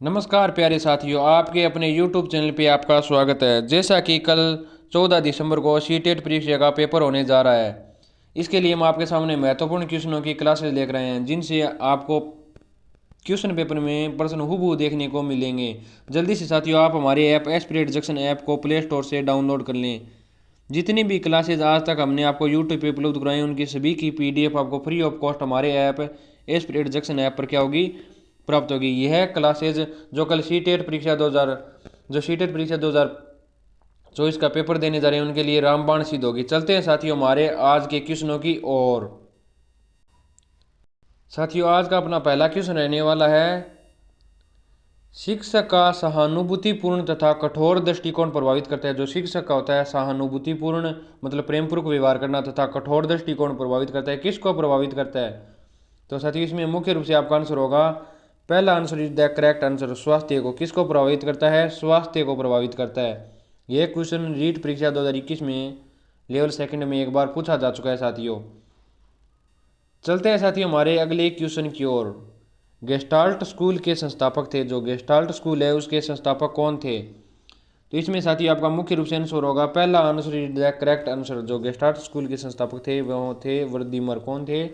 नमस्कार प्यारे साथियों, आपके अपने YouTube चैनल पे आपका स्वागत है। जैसा कि कल 14 दिसंबर को सीटेट परीक्षा का पेपर होने जा रहा है, इसके लिए हम आपके सामने महत्वपूर्ण क्वेश्चनों की क्लासेस लेकर रहे हैं, जिनसे आपको क्वेश्चन पेपर में प्रश्न हूबहू देखने को मिलेंगे। जल्दी से साथियों आप हमारे ऐप एस्पिरेट जंक्शन ऐप को प्ले स्टोर से डाउनलोड कर लें। जितनी भी क्लासेज आज तक हमने आपको यूट्यूब पे उपलब्ध कराई उनकी सभी की पीडीएफ आपको फ्री ऑफ कॉस्ट हमारे ऐप एस्पिरेट जंक्शन ऐप पर क्या होगी, प्राप्त होगी। यह क्लासेज जो कल सीटेट परीक्षा 2024 का पेपर देने जा रहे हैं उनके लिए रामबाण सिद्ध होगी। चलते हैं साथियों हमारे आज के क्वेश्चनों की ओर। साथियों आज का अपना पहला क्वेश्चन रहने वाला है, शिक्षक का सहानुभूतिपूर्ण तथा कठोर दृष्टिकोण प्रभावित करता है। जो शिक्षक का होता है सहानुभूतिपूर्ण मतलब प्रेमपूर्वक व्यवहार करना तथा कठोर दृष्टिकोण प्रभावित करता है, किसको प्रभावित करता है? तो साथियों इसमें मुख्य रूप से आपका आंसर होगा पहला answer is the correct answer, स्वास्थ्य को। किसको प्रभावित करता है? स्वास्थ्य को प्रभावित करता है। यह क्वेश्चन रीट परीक्षा 2021 में लेवल सेकंड में एक बार पूछा जा चुका है साथियों। चलते हैं साथियों हमारे अगले क्वेश्चन की ओर। गेस्टाल्ट स्कूल के संस्थापक थे। जो गेस्टाल्ट स्कूल है उसके संस्थापक कौन थे? तो इसमें साथियों आपका मुख्य रूप से आंसर होगा पहला answer is the correct answer. जो गेस्टाल्ट स्कूल के संस्थापक थे वह थे वर्दीमर। कौन थे?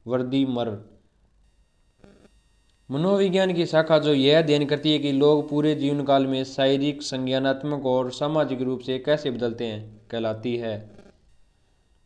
वर्दीमर। मनोविज्ञान की शाखा जो यह अध्ययन करती है कि लोग पूरे जीवन काल में शारीरिक, संज्ञानात्मक और सामाजिक रूप से कैसे बदलते हैं, कहलाती है।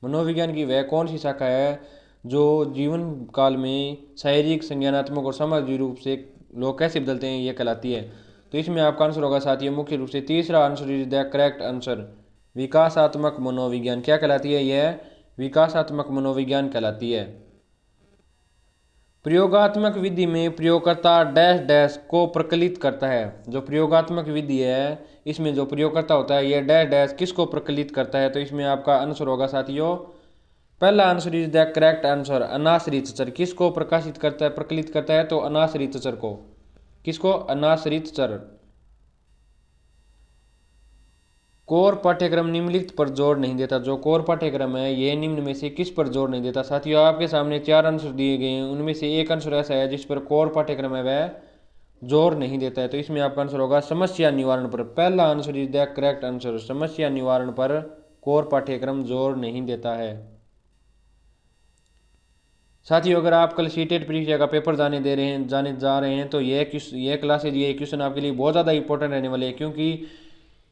मनोविज्ञान की वह कौन सी शाखा है जो जीवन काल में शारीरिक, संज्ञानात्मक और सामाजिक रूप से लोग कैसे बदलते हैं, यह कहलाती है। तो इसमें आपका आंसर होगा साथियों मुख्य रूप से तीसरा answer is the correct answer, विकासात्मक मनोविज्ञान। क्या कहलाती है? यह विकासात्मक मनोविज्ञान कहलाती है। प्रयोगात्मक विधि में प्रयोगकर्ता डैश डैश को प्रकलित करता है। जो प्रयोगात्मक विधि है इसमें जो प्रयोगकर्ता होता है यह डैश डैश किसको प्रकलित करता है? तो इसमें आपका आंसर होगा साथियों पहला answer is the correct answer, अनाश्रित चर। किसको प्रकाशित करता है, प्रकलित करता है? तो अनाश्रित चर को। किसको? अनाश्रित चर। कोर पाठ्यक्रम निम्नलिखित पर जोर नहीं देता। जो कोर पाठ्यक्रम है यह निम्न में से किस पर जोर नहीं देता? साथियों आपके सामने चार आंसर दिए गए हैं, उनमें से एक आंसर ऐसा है जिस पर कोर पाठ्यक्रम है वह जोर नहीं देता है। तो इसमें आपका आंसर होगा समस्या निवारण पर। पहला answer is the correct answer, समस्या निवारण पर कोर पाठ्यक्रम जोर नहीं देता है। साथियों अगर आप कल सीटेट परीक्षा का पेपर जाने जा रहे हैं तो यह क्लासेज ये क्वेश्चन आपके लिए बहुत ज़्यादा इंपॉर्टेंट रहने वाले हैं, क्योंकि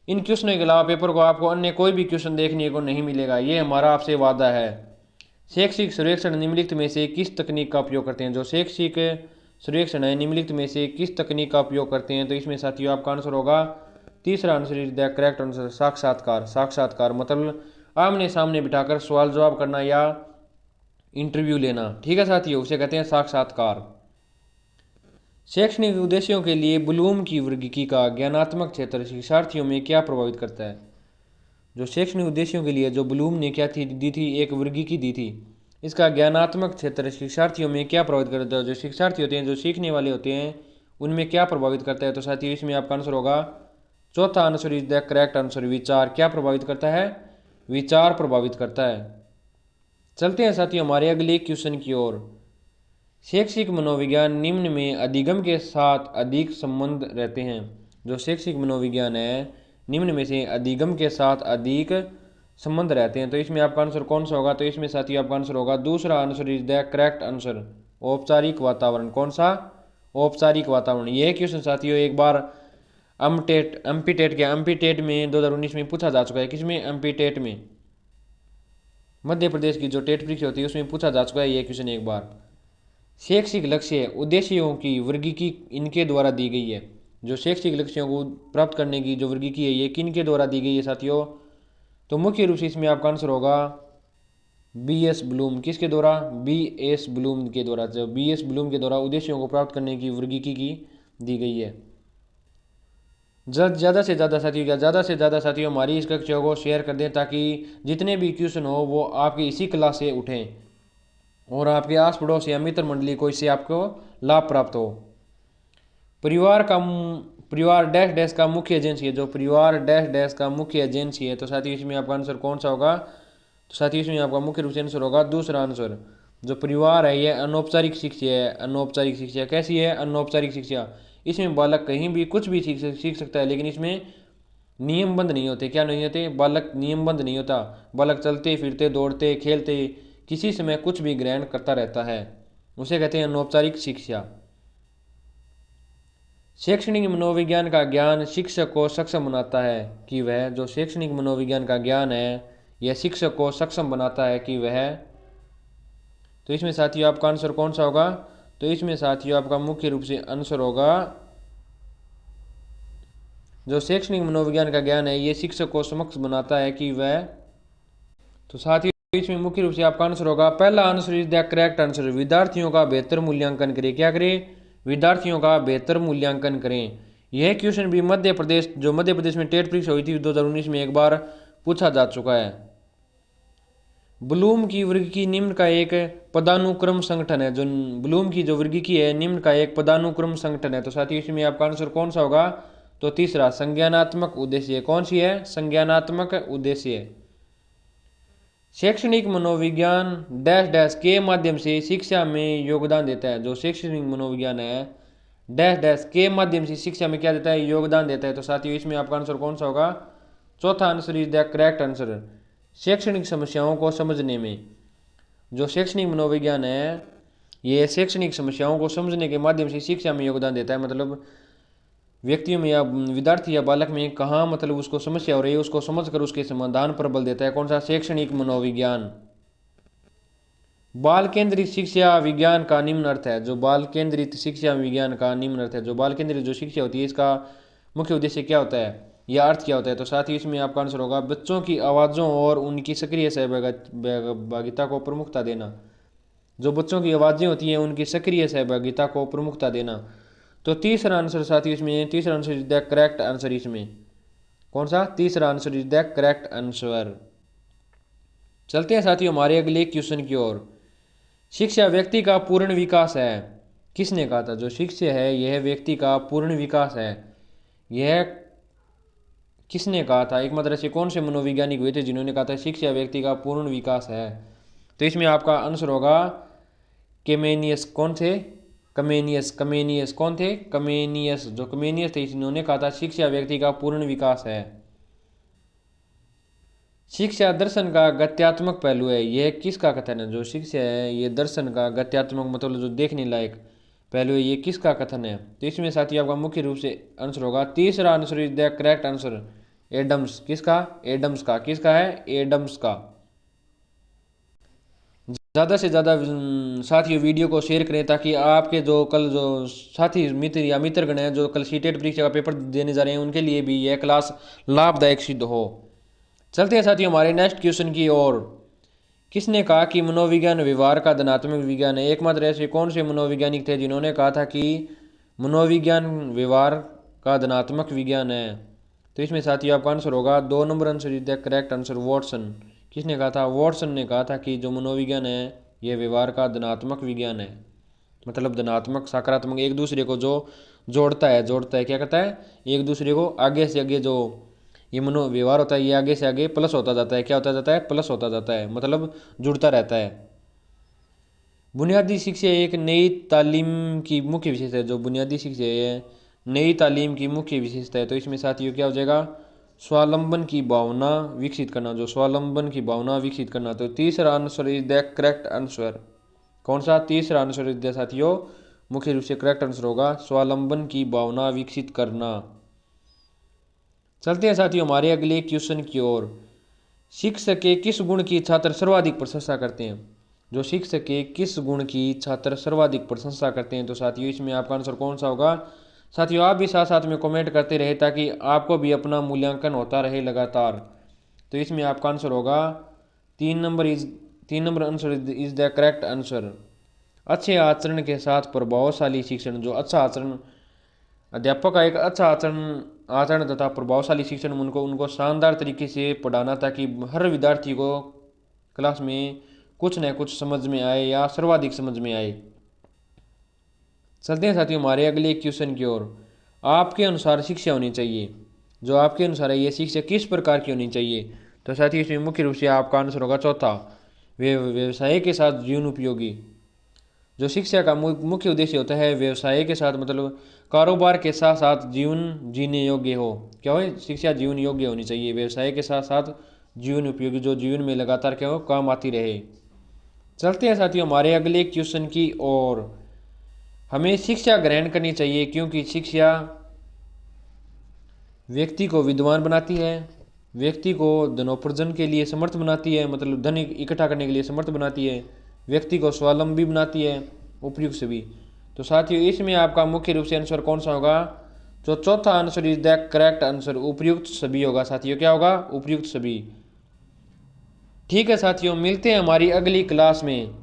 इन क्वेश्चनों के अलावा पेपर को आपको अन्य कोई भी क्वेश्चन देखने को नहीं मिलेगा, ये हमारा आपसे वादा है। शैक्षिक सर्वेक्षण निम्नलिखित में से किस तकनीक का उपयोग करते हैं? जो शैक्षिक सर्वेक्षण है निम्नलिखित में से किस तकनीक का उपयोग करते हैं? तो इसमें साथियों आपका आंसर होगा तीसरा answer is the correct answer, साक्षात्कार। साक्षात्कार मतलब आमने सामने बिठाकर सवाल जवाब करना या इंटरव्यू लेना, ठीक है साथियों, उसे कहते हैं साक्षात्कार। शैक्षणिक उद्देश्यों के लिए ब्लूम की वर्गीकी का ज्ञानात्मक क्षेत्र शिक्षार्थियों में क्या प्रभावित करता है? जो शैक्षणिक उद्देश्यों के लिए जो ब्लूम ने क्या दी थी, एक वर्गीकी दी थी, इसका ज्ञानात्मक क्षेत्र शिक्षार्थियों में क्या प्रभावित करता है? जो शिक्षार्थी होते हैं, जो सीखने वाले होते हैं, उनमें क्या प्रभावित करता है? तो साथियों इसमें आपका आंसर होगा चौथा answer is the correct answer, विचार। क्या प्रभावित करता है? विचार प्रभावित करता है। चलते हैं साथियों हमारे अगले क्वेश्चन की ओर। शैक्षिक मनोविज्ञान निम्न में अधिगम के साथ अधिक संबंध रहते हैं। जो शैक्षिक मनोविज्ञान है निम्न में से अधिगम के साथ अधिक संबंध रहते हैं। तो इसमें आपका आंसर कौन सा होगा? तो इसमें साथियों आपका आंसर होगा दूसरा answer is the correct answer, औपचारिक वातावरण। कौन सा? औपचारिक वातावरण। यह क्वेश्चन साथियों एक बार एमपीटेट में 2019 में पूछा जा चुका है। किसमें? एमपीटेट में, मध्य प्रदेश की जो टेट परीक्षा होती है उसमें पूछा जा चुका है यह क्वेश्चन एक बार। शैक्षिक लक्ष्य उद्देश्यों की वर्गीकी इनके द्वारा दी गई है। जो शैक्षिक लक्ष्यों को प्राप्त करने की जो वर्गीकी है ये किन के द्वारा दी गई है साथियों? तो मुख्य रूप से इसमें आपका आंसर होगा बीएस ब्लूम। किसके द्वारा? बीएस ब्लूम के द्वारा। जो बीएस ब्लूम के द्वारा उद्देश्यों को प्राप्त करने की वर्गीकी की दी गई है। ज़्यादा से ज़्यादा साथियों हमारी इस कक्षा को शेयर कर दें ताकि जितने भी क्वेश्चन हो वो आपकी इसी क्लास से उठें और आपके आस पड़ोस या मित्र मंडली को इससे आपको लाभ प्राप्त हो। परिवार डैश डैश का मुख्य एजेंसी है। जो परिवार डैश डैश का मुख्य एजेंसी है, तो साथियों इसमें आपका आंसर कौन सा होगा? तो साथियों इसमें आपका मुख्य रूप से आंसर होगा दूसरा आंसर। जो परिवार है यह अनौपचारिक शिक्षा है। अनौपचारिक शिक्षा कैसी है? अनौपचारिक शिक्षा इसमें बालक कहीं भी कुछ भी सीख सकता है, लेकिन इसमें नियमबद्ध नहीं होते। क्या नहीं होते? बालक नियमबद्ध नहीं होता। बालक चलते फिरते दौड़ते खेलते किसी समय कुछ भी ग्रहण करता रहता है, उसे कहते हैं अनौपचारिक शिक्षा। शैक्षणिक मनोविज्ञान का ज्ञान शिक्षक को सक्षम बनाता है कि वह, जो शैक्षणिक मनोविज्ञान का ज्ञान है यह शिक्षक को सक्षम बनाता है कि वह, तो इसमें साथियों आपका आंसर कौन सा होगा? तो इसमें साथियों आपका मुख्य रूप से आंसर होगा, जो शैक्षणिक मनोविज्ञान का ज्ञान है ये शिक्षक को सक्षम बनाता है कि वह, तो साथियों इसमें मुख्य रूप से आपका आंसर होगा, पहला answer is the correct answer. विद्यार्थियों का बेहतर मूल्यांकन करें। क्या करें? विद्यार्थियों का बेहतर मूल्यांकन करें। यह क्वेश्चन भी मध्य प्रदेश में टेट परीक्षा हुई थी 2019 में एक बार पूछा जा चुका है। ब्लूम की वर्गीकी निम्न का एक पदानुक्रम संगठन है। जो ब्लूम की जो वर्गीकी है निम्न का एक पदानुक्रम संगठन है। तो साथियों इसमें आपका आंसर कौन सा होगा? तो तीसरा, संज्ञानात्मक उद्देश्य। कौन सी है? संज्ञानात्मक उद्देश्य। शैक्षणिक मनोविज्ञान डैश डैश के माध्यम से शिक्षा में योगदान देता है। जो शैक्षणिक मनोविज्ञान है डैश डैश के माध्यम से शिक्षा में क्या देता है? योगदान देता है। तो साथियों इसमें आपका आंसर कौन सा होगा? चौथा answer is the correct answer. शैक्षणिक समस्याओं को समझने में, जो शैक्षणिक मनोविज्ञान है ये शैक्षणिक समस्याओं को समझने के माध्यम से शिक्षा में योगदान देता है। मतलब व्यक्तियों में या विद्यार्थी या बालक में कहाँ मतलब उसको समस्या हो रही है उसको समझकर उसके समाधान पर बल देता है। कौन सा? शैक्षणिक मनोविज्ञान। बाल केंद्रित शिक्षा विज्ञान का निम्न अर्थ है। जो बाल केंद्रित शिक्षा विज्ञान का निम्न अर्थ है, जो बाल केंद्रित जो शिक्षा होती है इसका मुख्य उद्देश्य क्या होता है या अर्थ क्या होता है? तो साथ ही इसमें आपका आंसर होगा, बच्चों की आवाज़ों और उनकी सक्रिय सहभागिता को प्रमुखता देना। जो बच्चों की आवाज़ें होती हैं उनकी सक्रिय सहभागिता को प्रमुखता देना। तो तीसरा आंसर साथियों इसमें, तीसरा answer is the correct answer. इसमें कौन सा? तीसरा answer is the correct answer. चलते हैं साथियों हमारे अगले क्वेश्चन की ओर। शिक्षा व्यक्ति का पूर्ण विकास है। किसने कहा था? जो शिक्षा है यह व्यक्ति का पूर्ण विकास है। यह किसने कहा था? एक मतलब से कौन से मनोवैज्ञानिक हुए थे जिन्होंने कहा था शिक्षा व्यक्ति का पूर्ण विकास है? तो इसमें आपका आंसर होगा केमेनियस। कौन थे? कमेनियस कौन थे? कमेनियस। जो कमेनियस थे इन्होंने कहा था शिक्षा व्यक्ति का पूर्ण विकास है। शिक्षा दर्शन का गत्यात्मक पहलू है। यह किसका कथन है? जो शिक्षा है ये दर्शन का गत्यात्मक मतलब जो देखने लायक पहलू है, ये किसका कथन है? तो इसमें साथियों आपका मुख्य रूप से आंसर होगा, तीसरा answer is the correct answer, Adams. किसका? एडम्स का। किसका है? एडम्स का। ज़्यादा से ज़्यादा साथियों वीडियो को शेयर करें ताकि आपके जो कल जो साथी मित्र या मित्रगण हैं जो कल सीटेट परीक्षा का पेपर देने जा रहे हैं उनके लिए भी यह क्लास लाभदायक सिद्ध हो। चलते हैं साथियों हमारे नेक्स्ट क्वेश्चन की ओर। किसने कहा कि मनोविज्ञान व्यवहार का धनात्मक विज्ञान है? एकमात्र ऐसे कौन से मनोवैज्ञानिक थे जिन्होंने कहा था कि मनोविज्ञान व्यवहार का धनात्मक विज्ञान है? तो इसमें साथियों आपका आंसर होगा, 2 number answer is the correct answer, Watson. किसने कहा था? वॉटसन ने कहा था कि जो मनोविज्ञान है यह व्यवहार का धनात्मक विज्ञान है। मतलब धनात्मक सकारात्मक एक दूसरे को जो जोड़ता है क्या करता है? एक दूसरे को आगे से आगे जो ये मनोव्यवहार होता है ये आगे से आगे प्लस होता जाता है। क्या होता जाता है? प्लस होता जाता है, मतलब जुड़ता रहता है। बुनियादी शिक्षा एक नई तालीम की मुख्य विशेषता है। जो बुनियादी शिक्षा है नई तालीम की मुख्य विशेषता है। तो इसमें साथियों क्या हो जाएगा? स्वावलंबन की भावना विकसित करना। जो स्वावलंबन की भावना विकसित करना। तो तीसरा answer is the correct answer. कौन सा? तीसरा आंसर इज द साथियों मुख्य रूप से करेक्ट आंसर होगा, स्वावलंबन की भावना विकसित करना। चलते हैं साथियों हमारे अगले क्वेश्चन की ओर। शिक्षक के किस गुण की छात्र सर्वाधिक प्रशंसा करते हैं? जो शिक्षक के किस गुण की छात्र सर्वाधिक प्रशंसा करते हैं? तो साथियों इसमें आपका आंसर कौन सा होगा? साथियों आप भी साथ साथ में कमेंट करते रहे ताकि आपको भी अपना मूल्यांकन होता रहे लगातार। तो इसमें आपका आंसर होगा 3 number answer is the correct answer. अच्छे आचरण के साथ प्रभावशाली शिक्षण। जो अच्छा आचरण, अध्यापक का एक अच्छा आचरण तथा प्रभावशाली शिक्षण उनको शानदार तरीके से पढ़ाना ताकि हर विद्यार्थी को क्लास में कुछ न कुछ समझ में आए या सर्वाधिक समझ में आए। चलते हैं साथियों हमारे अगले क्वेश्चन की ओर। आपके अनुसार शिक्षा होनी चाहिए, जो आपके अनुसार है ये शिक्षा किस प्रकार की होनी चाहिए? तो साथियों इसमें मुख्य रूप से आपका आंसर होगा चौथा, व्यवसाय के साथ जीवन उपयोगी। जो शिक्षा का मुख्य उद्देश्य होता है व्यवसाय के साथ मतलब कारोबार के साथ साथ जीवन जीने योग्य हो। क्या हो, शिक्षा जीवन योग्य होनी चाहिए, व्यवसाय के साथ साथ जीवन उपयोगी, जो जीवन में लगातार क्या हो काम आती रहे। चलते हैं साथियों हमारे अगले क्वेश्चन की ओर। हमें शिक्षा ग्रहण करनी चाहिए क्योंकि शिक्षा व्यक्ति को विद्वान बनाती है, व्यक्ति को धनोपार्जन के लिए समर्थ बनाती है, मतलब धन इकट्ठा करने के लिए समर्थ बनाती है, व्यक्ति को स्वावलंबी बनाती है, उपयुक्त सभी। तो साथियों इसमें आपका मुख्य रूप से आंसर कौन सा होगा? जो चौथा answer is the correct answer, उपयुक्त सभी होगा साथियों। क्या होगा? उपयुक्त सभी। ठीक है साथियों, मिलते हैं हमारी अगली क्लास में।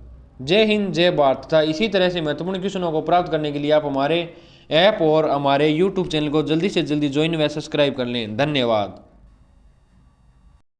जय हिंद, जय भारत तथा इसी तरह से महत्वपूर्ण क्वेश्चनों को प्राप्त करने के लिए आप हमारे ऐप और हमारे यूट्यूब चैनल को जल्दी से जल्दी ज्वाइन व सब्सक्राइब कर लें। धन्यवाद।